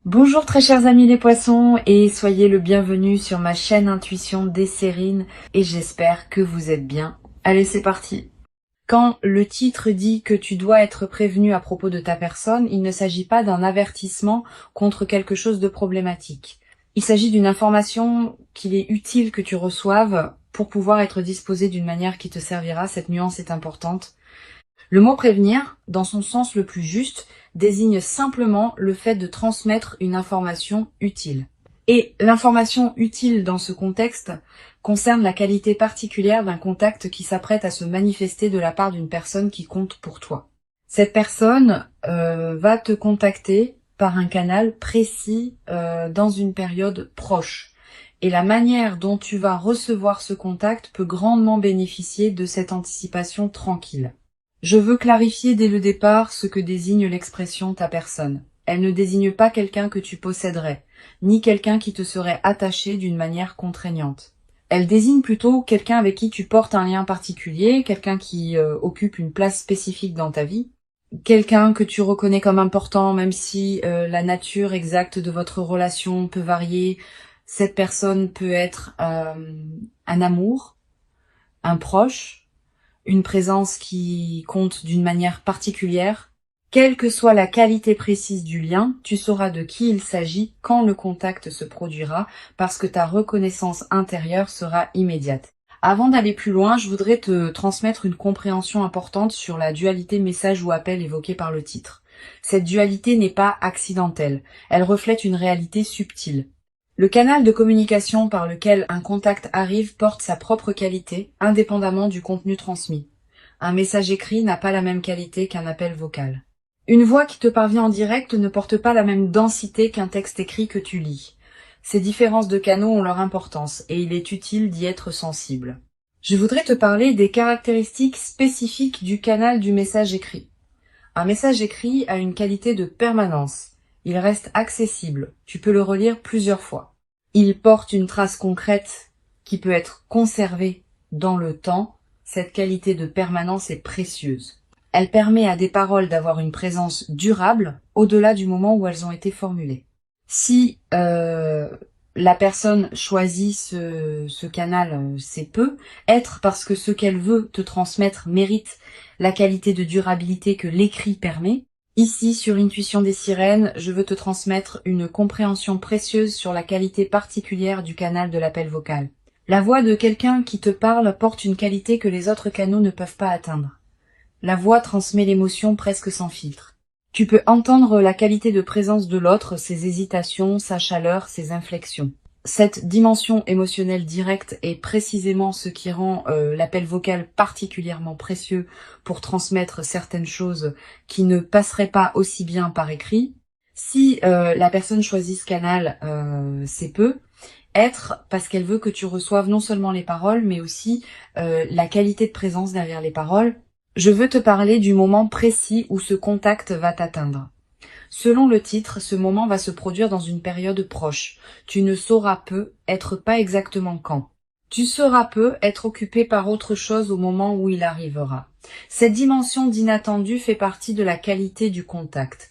Bonjour très chers amis les poissons et soyez le bienvenu sur ma chaîne Intuition Desserine et j'espère que vous êtes bien. Allez, c'est parti. Quand le titre dit que tu dois être prévenu à propos de ta personne, il ne s'agit pas d'un avertissement contre quelque chose de problématique. Il s'agit d'une information qu'il est utile que tu reçoives pour pouvoir être disposé d'une manière qui te servira. Cette nuance est importante. Le mot prévenir, dans son sens le plus juste, désigne simplement le fait de transmettre une information utile. Et l'information utile dans ce contexte concerne la qualité particulière d'un contact qui s'apprête à se manifester de la part d'une personne qui compte pour toi. Cette personne va te contacter par un canal précis dans une période proche. Et la manière dont tu vas recevoir ce contact peut grandement bénéficier de cette anticipation tranquille. Je veux clarifier dès le départ ce que désigne l'expression ta personne. Elle ne désigne pas quelqu'un que tu posséderais, ni quelqu'un qui te serait attaché d'une manière contraignante. Elle désigne plutôt quelqu'un avec qui tu portes un lien particulier, quelqu'un qui occupe une place spécifique dans ta vie, quelqu'un que tu reconnais comme important, même si la nature exacte de votre relation peut varier. Cette personne peut être un amour, un proche, une présence qui compte d'une manière particulière. Quelle que soit la qualité précise du lien, tu sauras de qui il s'agit quand le contact se produira, parce que ta reconnaissance intérieure sera immédiate. Avant d'aller plus loin, je voudrais te transmettre une compréhension importante sur la dualité message ou appel évoquée par le titre. Cette dualité n'est pas accidentelle, elle reflète une réalité subtile. Le canal de communication par lequel un contact arrive porte sa propre qualité, indépendamment du contenu transmis. Un message écrit n'a pas la même qualité qu'un appel vocal. Une voix qui te parvient en direct ne porte pas la même densité qu'un texte écrit que tu lis. Ces différences de canaux ont leur importance et il est utile d'y être sensible. Je voudrais te parler des caractéristiques spécifiques du canal du message écrit. Un message écrit a une qualité de permanence. Il reste accessible, tu peux le relire plusieurs fois. Il porte une trace concrète qui peut être conservée dans le temps. Cette qualité de permanence est précieuse. Elle permet à des paroles d'avoir une présence durable au-delà du moment où elles ont été formulées. Si la personne choisit ce canal, c'est peu, être parce que ce qu'elle veut te transmettre mérite la qualité de durabilité que l'écrit permet. Ici, sur Intuition des sirènes, je veux te transmettre une compréhension précieuse sur la qualité particulière du canal de l'appel vocal. La voix de quelqu'un qui te parle porte une qualité que les autres canaux ne peuvent pas atteindre. La voix transmet l'émotion presque sans filtre. Tu peux entendre la qualité de présence de l'autre, ses hésitations, sa chaleur, ses inflexions. Cette dimension émotionnelle directe est précisément ce qui rend l'appel vocal particulièrement précieux pour transmettre certaines choses qui ne passeraient pas aussi bien par écrit. Si la personne choisit ce canal, c'est peu. Être parce qu'elle veut que tu reçoives non seulement les paroles, mais aussi la qualité de présence derrière les paroles. Je veux te parler du moment précis où ce contact va t'atteindre. Selon le titre, ce moment va se produire dans une période proche. Tu ne sauras peu, être pas exactement quand. Tu sauras peu, être occupé par autre chose au moment où il arrivera. Cette dimension d'inattendu fait partie de la qualité du contact.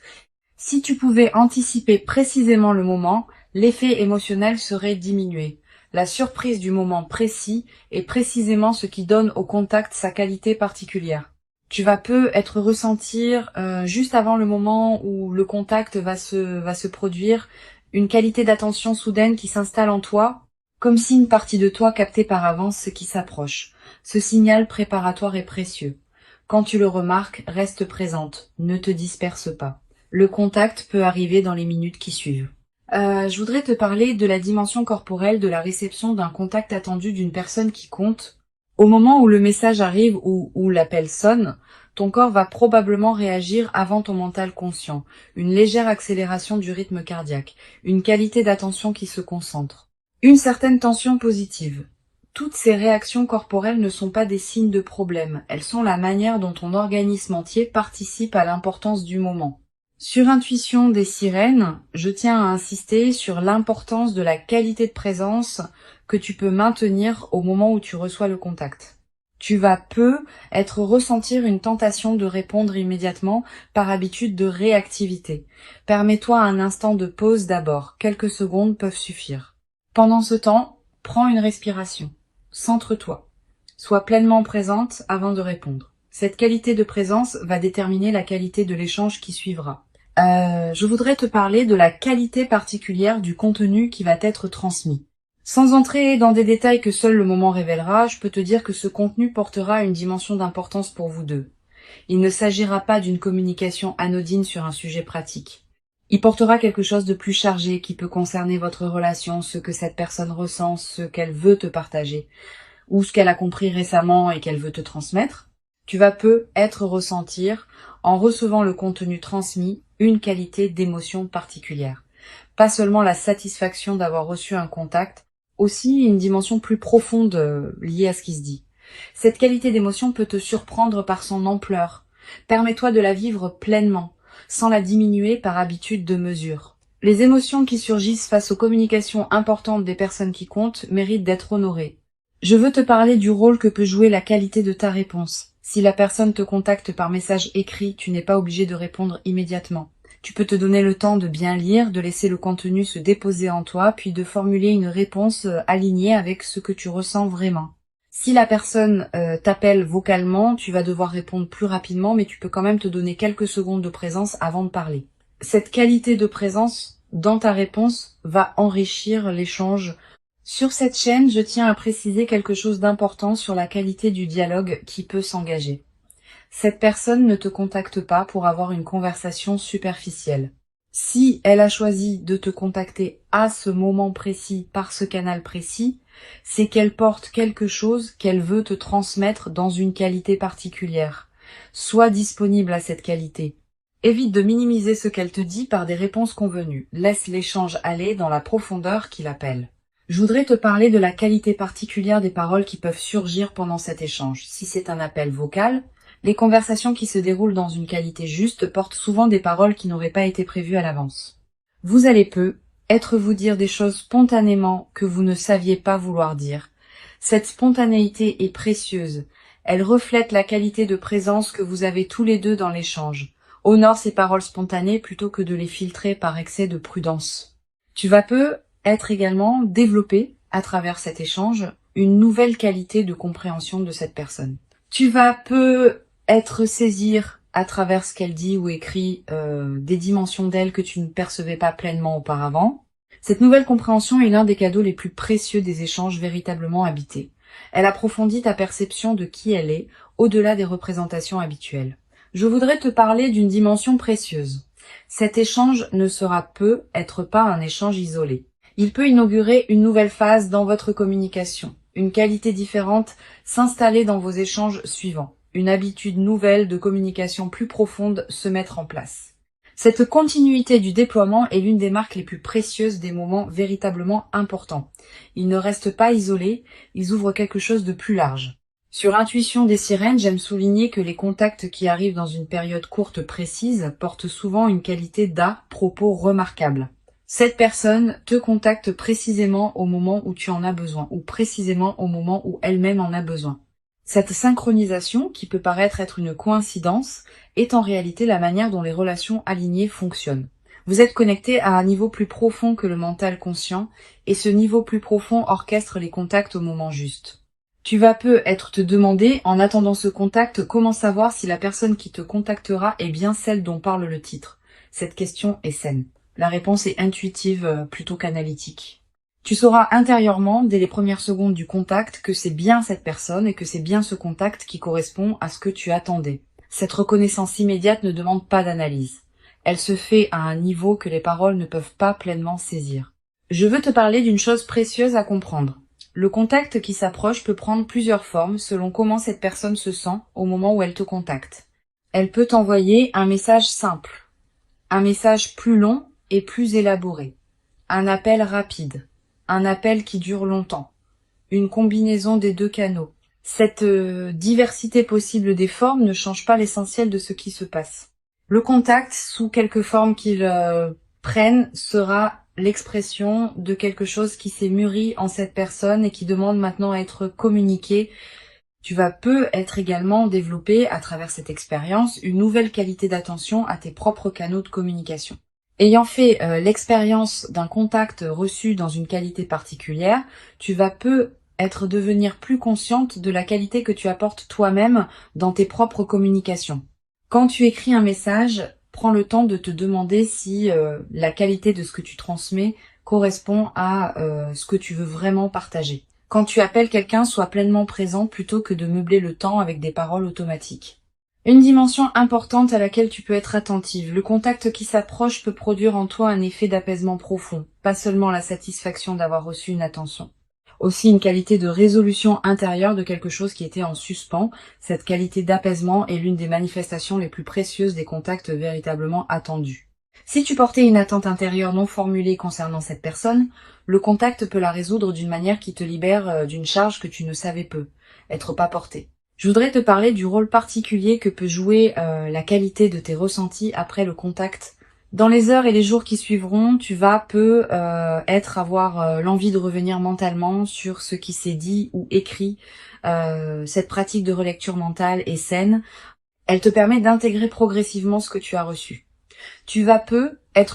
Si tu pouvais anticiper précisément le moment, l'effet émotionnel serait diminué. La surprise du moment précis est précisément ce qui donne au contact sa qualité particulière. Tu vas peu être ressentir juste avant le moment où le contact va se produire, une qualité d'attention soudaine qui s'installe en toi, comme si une partie de toi captait par avance ce qui s'approche. Ce signal préparatoire est précieux. Quand tu le remarques, reste présente, ne te disperse pas. Le contact peut arriver dans les minutes qui suivent. Je voudrais te parler de la dimension corporelle de la réception d'un contact attendu d'une personne qui compte. Au moment où le message arrive ou où l'appel sonne, ton corps va probablement réagir avant ton mental conscient. Une légère accélération du rythme cardiaque, une qualité d'attention qui se concentre, une certaine tension positive. Toutes ces réactions corporelles ne sont pas des signes de problème, elles sont la manière dont ton organisme entier participe à l'importance du moment. Sur Intuition des sirènes, je tiens à insister sur l'importance de la qualité de présence que tu peux maintenir au moment où tu reçois le contact. Tu vas ressentir une tentation de répondre immédiatement par habitude de réactivité. Permets-toi un instant de pause d'abord, quelques secondes peuvent suffire. Pendant ce temps, prends une respiration. Centre-toi. Sois pleinement présente avant de répondre. Cette qualité de présence va déterminer la qualité de l'échange qui suivra. Je voudrais te parler de la qualité particulière du contenu qui va être transmis. Sans entrer dans des détails que seul le moment révélera, je peux te dire que ce contenu portera une dimension d'importance pour vous deux. Il ne s'agira pas d'une communication anodine sur un sujet pratique. Il portera quelque chose de plus chargé qui peut concerner votre relation, ce que cette personne ressent, ce qu'elle veut te partager, ou ce qu'elle a compris récemment et qu'elle veut te transmettre. Tu vas ressentir, en recevant le contenu transmis, une qualité d'émotion particulière. Pas seulement la satisfaction d'avoir reçu un contact, aussi une dimension plus profonde liée à ce qui se dit. Cette qualité d'émotion peut te surprendre par son ampleur. Permets-toi de la vivre pleinement, sans la diminuer par habitude de mesure. Les émotions qui surgissent face aux communications importantes des personnes qui comptent méritent d'être honorées. Je veux te parler du rôle que peut jouer la qualité de ta réponse. Si la personne te contacte par message écrit, tu n'es pas obligé de répondre immédiatement. Tu peux te donner le temps de bien lire, de laisser le contenu se déposer en toi, puis de formuler une réponse alignée avec ce que tu ressens vraiment. Si la personne t'appelle vocalement, tu vas devoir répondre plus rapidement, mais tu peux quand même te donner quelques secondes de présence avant de parler. Cette qualité de présence dans ta réponse va enrichir l'échange. Sur cette chaîne, je tiens à préciser quelque chose d'important sur la qualité du dialogue qui peut s'engager. Cette personne ne te contacte pas pour avoir une conversation superficielle. Si elle a choisi de te contacter à ce moment précis, par ce canal précis, c'est qu'elle porte quelque chose qu'elle veut te transmettre dans une qualité particulière. Sois disponible à cette qualité. Évite de minimiser ce qu'elle te dit par des réponses convenues. Laisse l'échange aller dans la profondeur qu'il appelle. Je voudrais te parler de la qualité particulière des paroles qui peuvent surgir pendant cet échange. Si c'est un appel vocal, les conversations qui se déroulent dans une qualité juste portent souvent des paroles qui n'auraient pas été prévues à l'avance. Vous allez vous dire des choses spontanément que vous ne saviez pas vouloir dire. Cette spontanéité est précieuse. Elle reflète la qualité de présence que vous avez tous les deux dans l'échange. Honore ces paroles spontanées plutôt que de les filtrer par excès de prudence. Tu vas être également développé à travers cet échange une nouvelle qualité de compréhension de cette personne. Tu vas saisir à travers ce qu'elle dit ou écrit des dimensions d'elle que tu ne percevais pas pleinement auparavant. Cette nouvelle compréhension est l'un des cadeaux les plus précieux des échanges véritablement habités. Elle approfondit ta perception de qui elle est, au-delà des représentations habituelles. Je voudrais te parler d'une dimension précieuse. Cet échange ne sera être pas un échange isolé. Il peut inaugurer une nouvelle phase dans votre communication, une qualité différente s'installer dans vos échanges suivants, une habitude nouvelle de communication plus profonde se mettre en place. Cette continuité du déploiement est l'une des marques les plus précieuses des moments véritablement importants. Ils ne restent pas isolés, ils ouvrent quelque chose de plus large. Sur Intuition des sirènes, j'aime souligner que les contacts qui arrivent dans une période courte précise portent souvent une qualité d'à-propos remarquable. Cette personne te contacte précisément au moment où tu en as besoin, ou précisément au moment où elle-même en a besoin. Cette synchronisation, qui peut paraître être une coïncidence, est en réalité la manière dont les relations alignées fonctionnent. Vous êtes connecté à un niveau plus profond que le mental conscient, et ce niveau plus profond orchestre les contacts au moment juste. Tu vas te demander, en attendant ce contact, comment savoir si la personne qui te contactera est bien celle dont parle le titre. Cette question est saine. La réponse est intuitive plutôt qu'analytique. Tu sauras intérieurement, dès les premières secondes du contact, que c'est bien cette personne et que c'est bien ce contact qui correspond à ce que tu attendais. Cette reconnaissance immédiate ne demande pas d'analyse. Elle se fait à un niveau que les paroles ne peuvent pas pleinement saisir. Je veux te parler d'une chose précieuse à comprendre. Le contact qui s'approche peut prendre plusieurs formes selon comment cette personne se sent au moment où elle te contacte. Elle peut t'envoyer un message simple, un message plus long et plus élaboré, un appel rapide, un appel qui dure longtemps, une combinaison des deux canaux. Cette diversité possible des formes ne change pas l'essentiel de ce qui se passe. Le contact, sous quelque forme qu'il prenne, sera l'expression de quelque chose qui s'est mûri en cette personne et qui demande maintenant à être communiqué Tu vas peu être également développé à travers cette expérience une nouvelle qualité d'attention à tes propres canaux de communication. Ayant fait l'expérience d'un contact reçu dans une qualité particulière, tu vas peu devenir plus consciente de la qualité que tu apportes toi-même dans tes propres communications. Quand tu écris un message, prends le temps de te demander si la qualité de ce que tu transmets correspond à ce que tu veux vraiment partager. Quand tu appelles quelqu'un, sois pleinement présent plutôt que de meubler le temps avec des paroles automatiques. Une dimension importante à laquelle tu peux être attentive. Le contact qui s'approche peut produire en toi un effet d'apaisement profond, pas seulement la satisfaction d'avoir reçu une attention. Aussi une qualité de résolution intérieure de quelque chose qui était en suspens. Cette qualité d'apaisement est l'une des manifestations les plus précieuses des contacts véritablement attendus. Si tu portais une attente intérieure non formulée concernant cette personne, le contact peut la résoudre d'une manière qui te libère d'une charge que tu ne savais peu, être pas porté. Je voudrais te parler du rôle particulier que peut jouer la qualité de tes ressentis après le contact. Dans les heures et les jours qui suivront, tu vas avoir l'envie de revenir mentalement sur ce qui s'est dit ou écrit. Cette pratique de relecture mentale est saine. Elle te permet d'intégrer progressivement ce que tu as reçu. Tu vas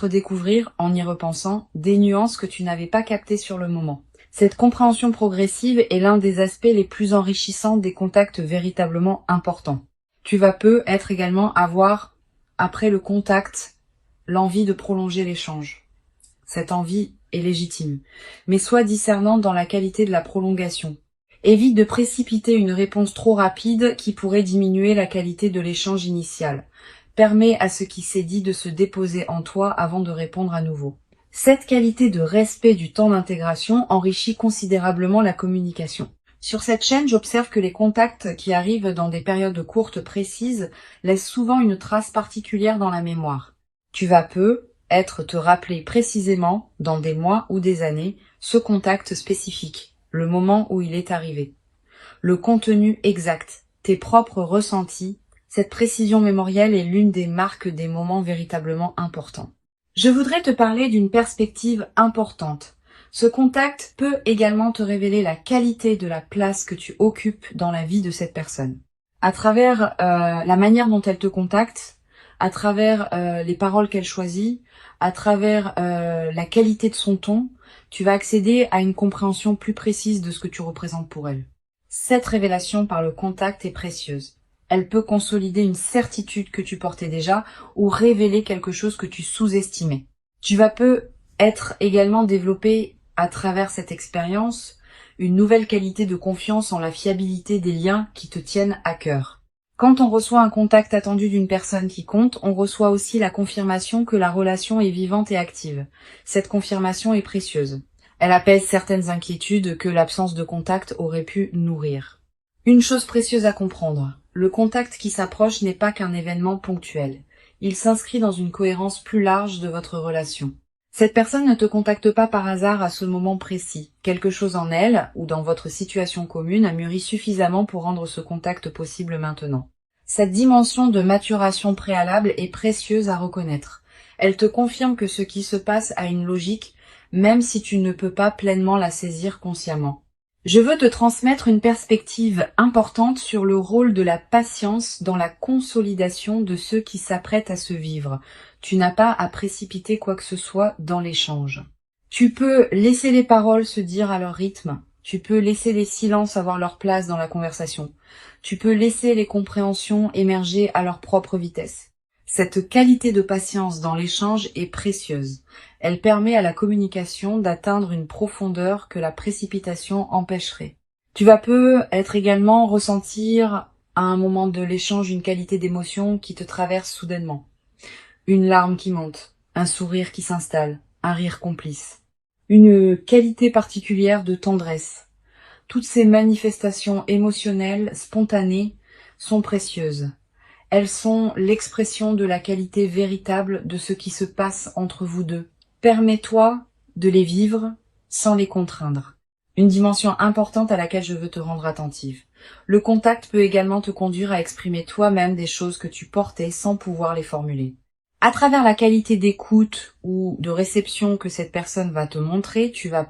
découvrir, en y repensant, des nuances que tu n'avais pas captées sur le moment. Cette compréhension progressive est l'un des aspects les plus enrichissants des contacts véritablement importants. Tu vas également avoir, après le contact, l'envie de prolonger l'échange. Cette envie est légitime, mais sois discernante dans la qualité de la prolongation. Évite de précipiter une réponse trop rapide qui pourrait diminuer la qualité de l'échange initial. Permets à ce qui s'est dit de se déposer en toi avant de répondre à nouveau. Cette qualité de respect du temps d'intégration enrichit considérablement la communication. Sur cette chaîne, j'observe que les contacts qui arrivent dans des périodes courtes précises laissent souvent une trace particulière dans la mémoire. Tu vas te rappeler précisément, dans des mois ou des années, ce contact spécifique, le moment où il est arrivé. Le contenu exact, tes propres ressentis. Cette précision mémorielle est l'une des marques des moments véritablement importants. Je voudrais te parler d'une perspective importante. Ce contact peut également te révéler la qualité de la place que tu occupes dans la vie de cette personne. À travers la manière dont elle te contacte, à travers les paroles qu'elle choisit, à travers la qualité de son ton, tu vas accéder à une compréhension plus précise de ce que tu représentes pour elle. Cette révélation par le contact est précieuse. Elle peut consolider une certitude que tu portais déjà ou révéler quelque chose que tu sous-estimais. Tu vas être également développé à travers cette expérience une nouvelle qualité de confiance en la fiabilité des liens qui te tiennent à cœur. Quand on reçoit un contact attendu d'une personne qui compte, on reçoit aussi la confirmation que la relation est vivante et active. Cette confirmation est précieuse. Elle apaise certaines inquiétudes que l'absence de contact aurait pu nourrir. Une chose précieuse à comprendre. Le contact qui s'approche n'est pas qu'un événement ponctuel. Il s'inscrit dans une cohérence plus large de votre relation. Cette personne ne te contacte pas par hasard à ce moment précis. Quelque chose en elle, ou dans votre situation commune, a mûri suffisamment pour rendre ce contact possible maintenant. Cette dimension de maturation préalable est précieuse à reconnaître. Elle te confirme que ce qui se passe a une logique, même si tu ne peux pas pleinement la saisir consciemment. Je veux te transmettre une perspective importante sur le rôle de la patience dans la consolidation de ceux qui s'apprêtent à se vivre. Tu n'as pas à précipiter quoi que ce soit dans l'échange. Tu peux laisser les paroles se dire à leur rythme. Tu peux laisser les silences avoir leur place dans la conversation. Tu peux laisser les compréhensions émerger à leur propre vitesse. Cette qualité de patience dans l'échange est précieuse. Elle permet à la communication d'atteindre une profondeur que la précipitation empêcherait. Tu vas être également ressentir à un moment de l'échange une qualité d'émotion qui te traverse soudainement. Une larme qui monte, un sourire qui s'installe, un rire complice. Une qualité particulière de tendresse. Toutes ces manifestations émotionnelles spontanées sont précieuses. Elles sont l'expression de la qualité véritable de ce qui se passe entre vous deux. Permets-toi de les vivre sans les contraindre. Une dimension importante à laquelle je veux te rendre attentive. Le contact peut également te conduire à exprimer toi-même des choses que tu portais sans pouvoir les formuler. À travers la qualité d'écoute ou de réception que cette personne va te montrer, tu vas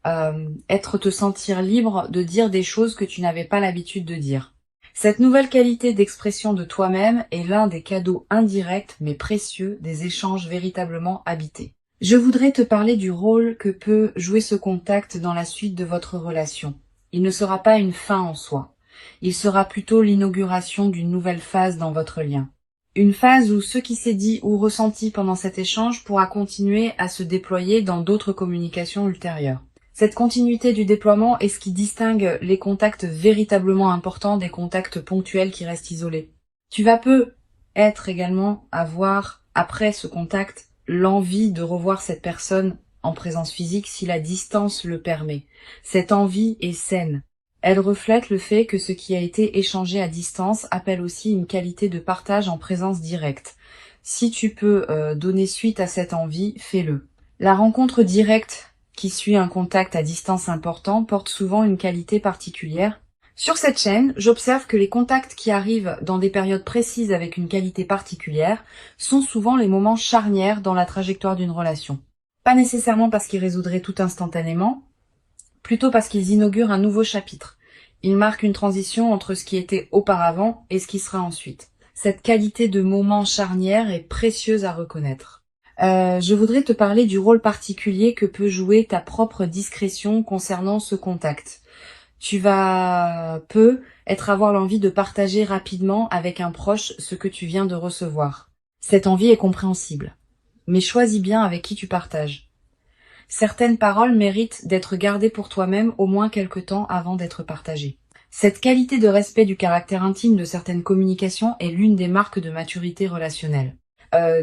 te sentir libre de dire des choses que tu n'avais pas l'habitude de dire. Cette nouvelle qualité d'expression de toi-même est l'un des cadeaux indirects mais précieux des échanges véritablement habités. Je voudrais te parler du rôle que peut jouer ce contact dans la suite de votre relation. Il ne sera pas une fin en soi. Il sera plutôt l'inauguration d'une nouvelle phase dans votre lien. Une phase où ce qui s'est dit ou ressenti pendant cet échange pourra continuer à se déployer dans d'autres communications ultérieures. Cette continuité du déploiement est ce qui distingue les contacts véritablement importants des contacts ponctuels qui restent isolés. Tu vas peut-être également avoir, après ce contact, l'envie de revoir cette personne en présence physique si la distance le permet. Cette envie est saine. Elle reflète le fait que ce qui a été échangé à distance appelle aussi une qualité de partage en présence directe. Si tu peux donner suite à cette envie, fais-le. La rencontre directe qui suit un contact à distance important porte souvent une qualité particulière. Sur cette chaîne, j'observe que les contacts qui arrivent dans des périodes précises avec une qualité particulière sont souvent les moments charnières dans la trajectoire d'une relation. Pas nécessairement parce qu'ils résoudraient tout instantanément, plutôt parce qu'ils inaugurent un nouveau chapitre. Ils marquent une transition entre ce qui était auparavant et ce qui sera ensuite. Cette qualité de moment charnière est précieuse à reconnaître. Je voudrais te parler du rôle particulier que peut jouer ta propre discrétion concernant ce contact. Tu vas avoir l'envie de partager rapidement avec un proche ce que tu viens de recevoir. Cette envie est compréhensible. Mais choisis bien avec qui tu partages. Certaines paroles méritent d'être gardées pour toi-même au moins quelque temps avant d'être partagées. Cette qualité de respect du caractère intime de certaines communications est l'une des marques de maturité relationnelle.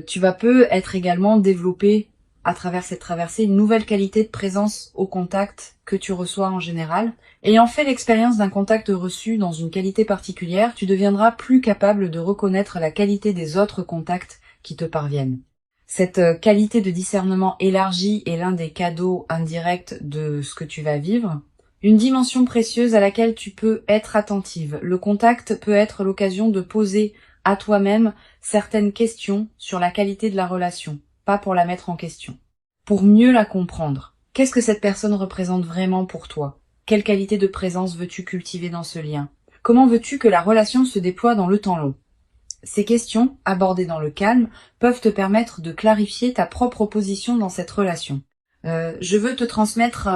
Tu vas être également développer à travers cette traversée une nouvelle qualité de présence au contact que tu reçois en général. Ayant fait l'expérience d'un contact reçu dans une qualité particulière, tu deviendras plus capable de reconnaître la qualité des autres contacts qui te parviennent. Cette qualité de discernement élargi est l'un des cadeaux indirects de ce que tu vas vivre. Une dimension précieuse à laquelle tu peux être attentive. Le contact peut être l'occasion de poser à toi-même certaines questions sur la qualité de la relation, pas pour la mettre en question. Pour mieux la comprendre. Qu'est-ce que cette personne représente vraiment pour toi? Quelle qualité de présence veux-tu cultiver dans ce lien? Comment veux-tu que la relation se déploie dans le temps long? Ces questions, abordées dans le calme, peuvent te permettre de clarifier ta propre position dans cette relation. Je veux te transmettre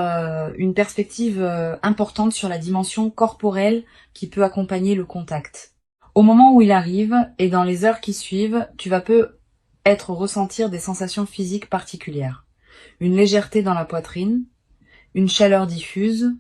une perspective importante sur la dimension corporelle qui peut accompagner le contact. Au moment où il arrive et dans les heures qui suivent, tu vas peut-être ressentir des sensations physiques particulières. Une légèreté dans la poitrine, une chaleur diffuse,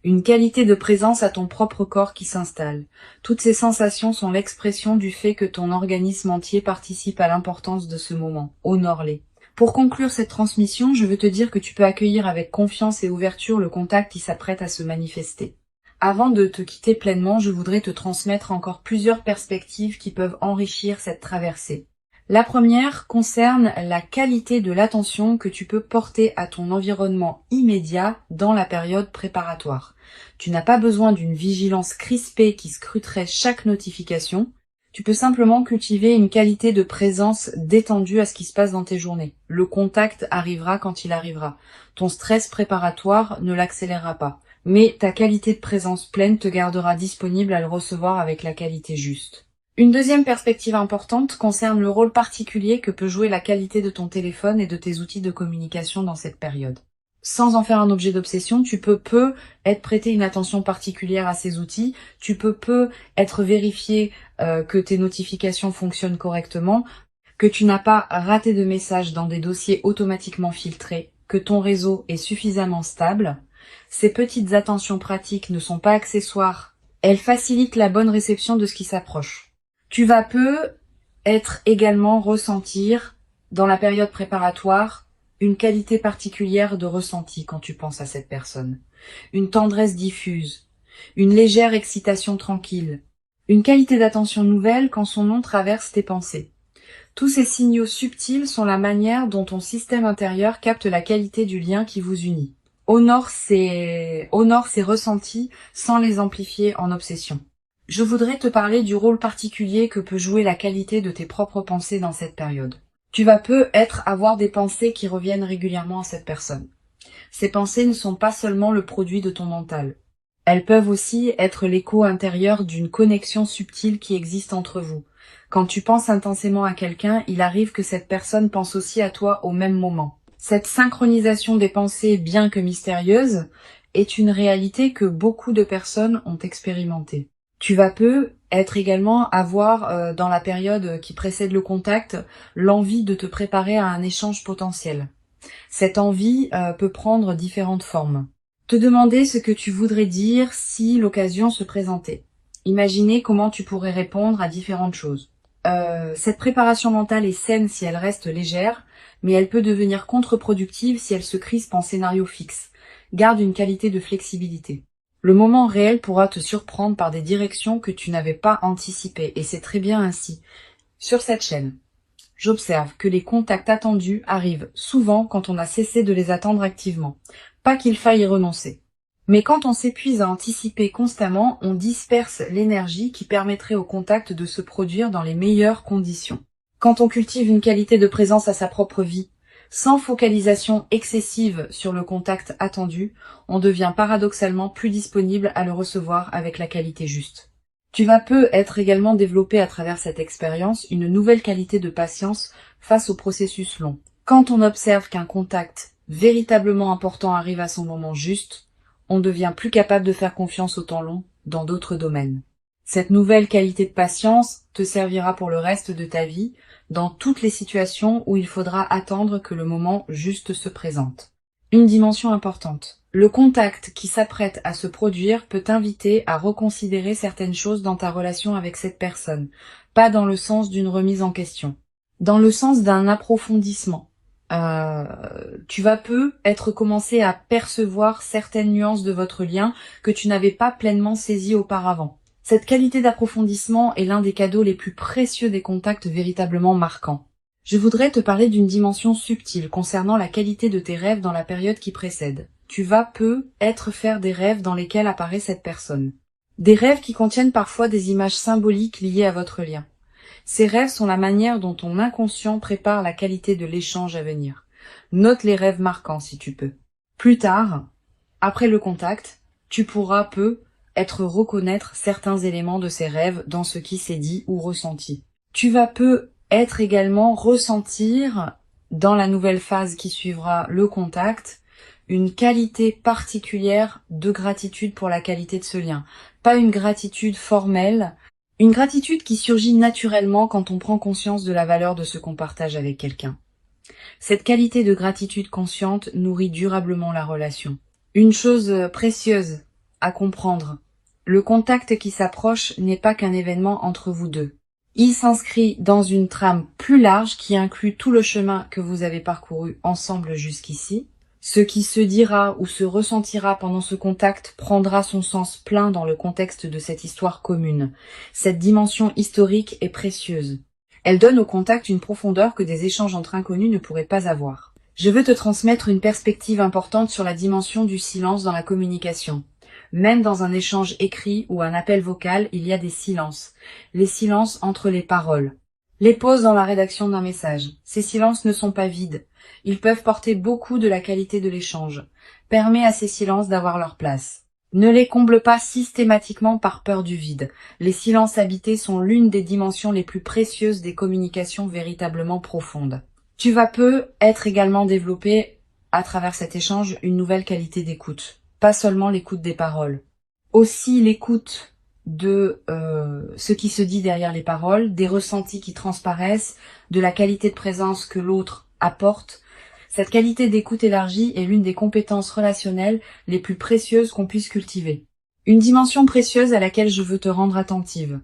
une qualité de présence à ton propre corps qui s'installe. Toutes ces sensations sont l'expression du fait que ton organisme entier participe à l'importance de ce moment. Honore-les. Pour conclure cette transmission, je veux te dire que tu peux accueillir avec confiance et ouverture le contact qui s'apprête à se manifester. Avant de te quitter pleinement, je voudrais te transmettre encore plusieurs perspectives qui peuvent enrichir cette traversée. La première concerne la qualité de l'attention que tu peux porter à ton environnement immédiat dans la période préparatoire. Tu n'as pas besoin d'une vigilance crispée qui scruterait chaque notification. Tu peux simplement cultiver une qualité de présence détendue à ce qui se passe dans tes journées. Le contact arrivera quand il arrivera. Ton stress préparatoire ne l'accélérera pas. Mais ta qualité de présence pleine te gardera disponible à le recevoir avec la qualité juste. Une deuxième perspective importante concerne le rôle particulier que peut jouer la qualité de ton téléphone et de tes outils de communication dans cette période. Sans en faire un objet d'obsession, tu peux être prêté une attention particulière à ces outils, tu peux être vérifié que tes notifications fonctionnent correctement, que tu n'as pas raté de messages dans des dossiers automatiquement filtrés, que ton réseau est suffisamment stable. Ces petites attentions pratiques ne sont pas accessoires, elles facilitent la bonne réception de ce qui s'approche. Tu vas être également ressentir, dans la période préparatoire, une qualité particulière de ressenti quand tu penses à cette personne. Une tendresse diffuse, une légère excitation tranquille, une qualité d'attention nouvelle quand son nom traverse tes pensées. Tous ces signaux subtils sont la manière dont ton système intérieur capte la qualité du lien qui vous unit. Honore ces ressentis sans les amplifier en obsession. Je voudrais te parler du rôle particulier que peut jouer la qualité de tes propres pensées dans cette période. Tu vas avoir des pensées qui reviennent régulièrement à cette personne. Ces pensées ne sont pas seulement le produit de ton mental. Elles peuvent aussi être l'écho intérieur d'une connexion subtile qui existe entre vous. Quand tu penses intensément à quelqu'un, il arrive que cette personne pense aussi à toi au même moment. Cette synchronisation des pensées, bien que mystérieuse, est une réalité que beaucoup de personnes ont expérimentée. Tu vas peu être également avoir, dans la période qui précède le contact, l'envie de te préparer à un échange potentiel. Cette envie peut prendre différentes formes. Te demander ce que tu voudrais dire si l'occasion se présentait. Imaginer comment tu pourrais répondre à différentes choses. Cette préparation mentale est saine si elle reste légère, mais elle peut devenir contre-productive si elle se crispe en scénario fixe. Garde une qualité de flexibilité. Le moment réel pourra te surprendre par des directions que tu n'avais pas anticipées, et c'est très bien ainsi. Sur cette chaîne, j'observe que les contacts attendus arrivent souvent quand on a cessé de les attendre activement. Pas qu'il faille y renoncer. Mais quand on s'épuise à anticiper constamment, on disperse l'énergie qui permettrait au contact de se produire dans les meilleures conditions. Quand on cultive une qualité de présence à sa propre vie, sans focalisation excessive sur le contact attendu, on devient paradoxalement plus disponible à le recevoir avec la qualité juste. Tu vas peu être également développé à travers cette expérience une nouvelle qualité de patience face au processus long. Quand on observe qu'un contact véritablement important arrive à son moment juste, on devient plus capable de faire confiance au temps long dans d'autres domaines. Cette nouvelle qualité de patience te servira pour le reste de ta vie dans toutes les situations où il faudra attendre que le moment juste se présente. Une dimension importante. Le contact qui s'apprête à se produire peut t'inviter à reconsidérer certaines choses dans ta relation avec cette personne, pas dans le sens d'une remise en question, dans le sens d'un approfondissement. Tu vas peu être commencé à percevoir certaines nuances de votre lien que tu n'avais pas pleinement saisies auparavant. Cette qualité d'approfondissement est l'un des cadeaux les plus précieux des contacts véritablement marquants. Je voudrais te parler d'une dimension subtile concernant la qualité de tes rêves dans la période qui précède. Tu vas peu être faire des rêves dans lesquels apparaît cette personne. Des rêves qui contiennent parfois des images symboliques liées à votre lien. Ces rêves sont la manière dont ton inconscient prépare la qualité de l'échange à venir. Note les rêves marquants si tu peux. Plus tard, après le contact, tu pourras peu reconnaître certains éléments de ces rêves dans ce qui s'est dit ou ressenti. Tu vas peu être également ressentir, dans la nouvelle phase qui suivra le contact, une qualité particulière de gratitude pour la qualité de ce lien. Pas une gratitude formelle, une gratitude qui surgit naturellement quand on prend conscience de la valeur de ce qu'on partage avec quelqu'un. Cette qualité de gratitude consciente nourrit durablement la relation. Une chose précieuse à comprendre, le contact qui s'approche n'est pas qu'un événement entre vous deux. Il s'inscrit dans une trame plus large qui inclut tout le chemin que vous avez parcouru ensemble jusqu'ici. Ce qui se dira ou se ressentira pendant ce contact prendra son sens plein dans le contexte de cette histoire commune. Cette dimension historique est précieuse. Elle donne au contact une profondeur que des échanges entre inconnus ne pourraient pas avoir. Je veux te transmettre une perspective importante sur la dimension du silence dans la communication. Même dans un échange écrit ou un appel vocal, il y a des silences. Les silences entre les paroles. Les pauses dans la rédaction d'un message. Ces silences ne sont pas vides. Ils peuvent porter beaucoup de la qualité de l'échange. Permets à ces silences d'avoir leur place. Ne les comble pas systématiquement par peur du vide. Les silences habités sont l'une des dimensions les plus précieuses des communications véritablement profondes. Tu vas peu être également développé, à travers cet échange, une nouvelle qualité d'écoute. Pas seulement l'écoute des paroles. Aussi l'écoute de ce qui se dit derrière les paroles, des ressentis qui transparaissent, de la qualité de présence que l'autre apporte. Cette qualité d'écoute élargie est l'une des compétences relationnelles les plus précieuses qu'on puisse cultiver. Une dimension précieuse à laquelle je veux te rendre attentive.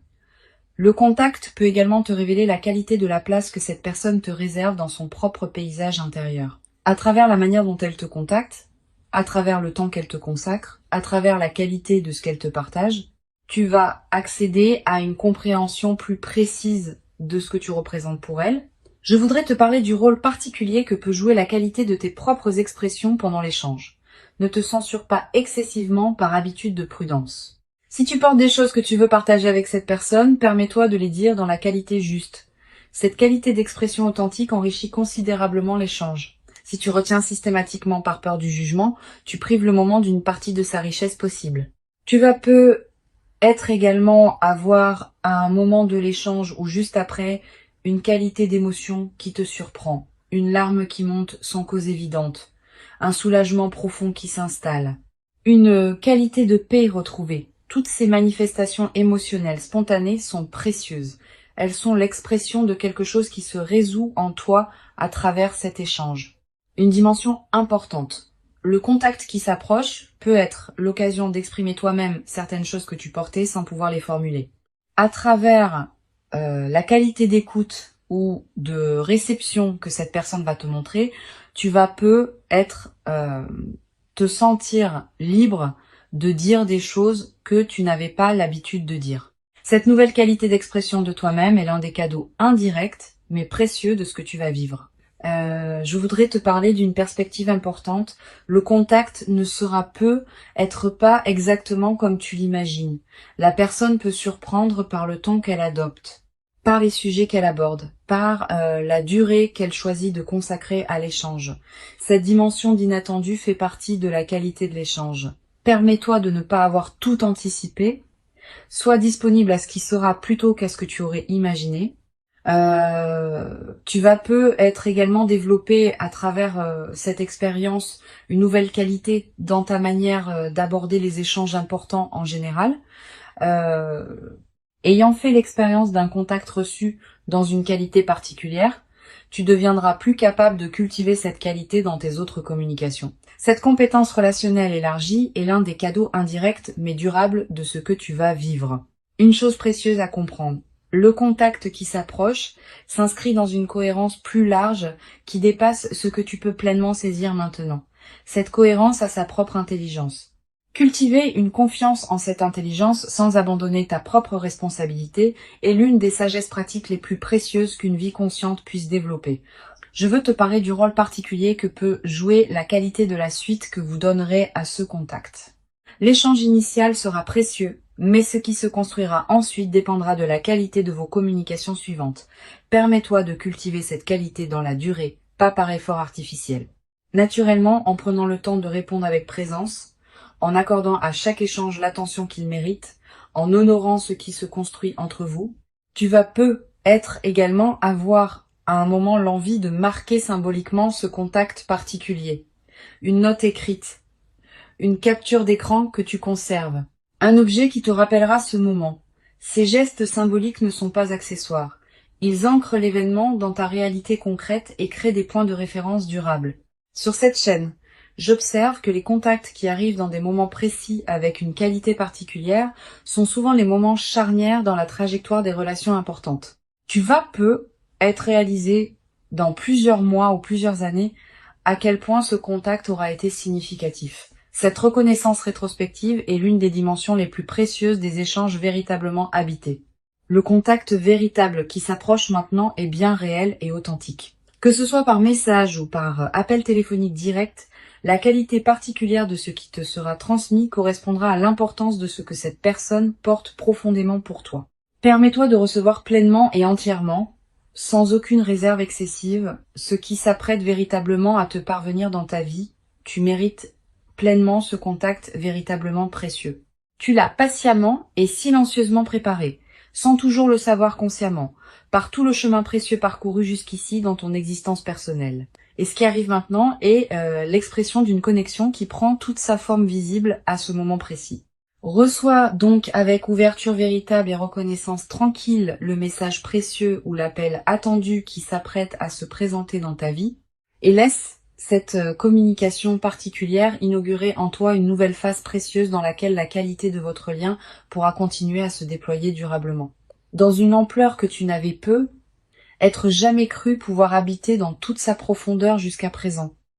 Le contact peut également te révéler la qualité de la place que cette personne te réserve dans son propre paysage intérieur. À travers la manière dont elle te contacte, à travers le temps qu'elle te consacre, à travers la qualité de ce qu'elle te partage, tu vas accéder à une compréhension plus précise de ce que tu représentes pour elle. Je voudrais te parler du rôle particulier que peut jouer la qualité de tes propres expressions pendant l'échange. Ne te censure pas excessivement par habitude de prudence. Si tu portes des choses que tu veux partager avec cette personne, permets-toi de les dire dans la qualité juste. Cette qualité d'expression authentique enrichit considérablement l'échange. Si tu retiens systématiquement par peur du jugement, tu prives le moment d'une partie de sa richesse possible. Tu vas peut-être également avoir à un moment de l'échange ou juste après une qualité d'émotion qui te surprend, une larme qui monte sans cause évidente, un soulagement profond qui s'installe, une qualité de paix retrouvée. Toutes ces manifestations émotionnelles spontanées sont précieuses. Elles sont l'expression de quelque chose qui se résout en toi à travers cet échange. Une dimension importante. Le contact qui s'approche peut être l'occasion d'exprimer toi-même certaines choses que tu portais sans pouvoir les formuler. À travers la qualité d'écoute ou de réception que cette personne va te montrer, tu vas te sentir libre de dire des choses que tu n'avais pas l'habitude de dire. Cette nouvelle qualité d'expression de toi-même est l'un des cadeaux indirects mais précieux de ce que tu vas vivre. Je voudrais te parler d'une perspective importante. Le contact ne sera être pas exactement comme tu l'imagines. La personne peut surprendre par le ton qu'elle adopte, par les sujets qu'elle aborde, par la durée qu'elle choisit de consacrer à l'échange. Cette dimension d'inattendu fait partie de la qualité de l'échange. Permets-toi de ne pas avoir tout anticipé. Sois disponible à ce qui sera plutôt qu'à ce que tu aurais imaginé. Tu vas être également développé à travers cette expérience une nouvelle qualité dans ta manière d'aborder les échanges importants en général. Ayant fait l'expérience d'un contact reçu dans une qualité particulière, tu deviendras plus capable de cultiver cette qualité dans tes autres communications. Cette compétence relationnelle élargie est l'un des cadeaux indirects mais durables de ce que tu vas vivre. Une chose précieuse à comprendre. Le contact qui s'approche s'inscrit dans une cohérence plus large qui dépasse ce que tu peux pleinement saisir maintenant. Cette cohérence a sa propre intelligence. Cultiver une confiance en cette intelligence sans abandonner ta propre responsabilité est l'une des sagesses pratiques les plus précieuses qu'une vie consciente puisse développer. Je veux te parler du rôle particulier que peut jouer la qualité de la suite que vous donnerez à ce contact. L'échange initial sera précieux, mais ce qui se construira ensuite dépendra de la qualité de vos communications suivantes. Permets-toi de cultiver cette qualité dans la durée, pas par effort artificiel. Naturellement, en prenant le temps de répondre avec présence, en accordant à chaque échange l'attention qu'il mérite, en honorant ce qui se construit entre vous, tu vas peut-être également avoir à un moment l'envie de marquer symboliquement ce contact particulier. Une note écrite, une capture d'écran que tu conserves, un objet qui te rappellera ce moment. Ces gestes symboliques ne sont pas accessoires. Ils ancrent l'événement dans ta réalité concrète et créent des points de référence durables. Sur cette chaîne, j'observe que les contacts qui arrivent dans des moments précis avec une qualité particulière sont souvent les moments charnières dans la trajectoire des relations importantes. Tu vas être réalisé dans plusieurs mois ou plusieurs années à quel point ce contact aura été significatif. Cette reconnaissance rétrospective est l'une des dimensions les plus précieuses des échanges véritablement habités. Le contact véritable qui s'approche maintenant est bien réel et authentique. Que ce soit par message ou par appel téléphonique direct, la qualité particulière de ce qui te sera transmis correspondra à l'importance de ce que cette personne porte profondément pour toi. Permets-toi de recevoir pleinement et entièrement, sans aucune réserve excessive, ce qui s'apprête véritablement à te parvenir dans ta vie. Tu mérites pleinement ce contact véritablement précieux. Tu l'as patiemment et silencieusement préparé, sans toujours le savoir consciemment, par tout le chemin précieux parcouru jusqu'ici dans ton existence personnelle. Et ce qui arrive maintenant est l'expression d'une connexion qui prend toute sa forme visible à ce moment précis. Reçois donc avec ouverture véritable et reconnaissance tranquille le message précieux ou l'appel attendu qui s'apprête à se présenter dans ta vie et laisse cette communication particulière inaugurer en toi une nouvelle phase précieuse dans laquelle la qualité de votre lien pourra continuer à se déployer durablement. Dans une ampleur que tu n'avais être jamais cru pouvoir habiter dans toute sa profondeur jusqu'à présent.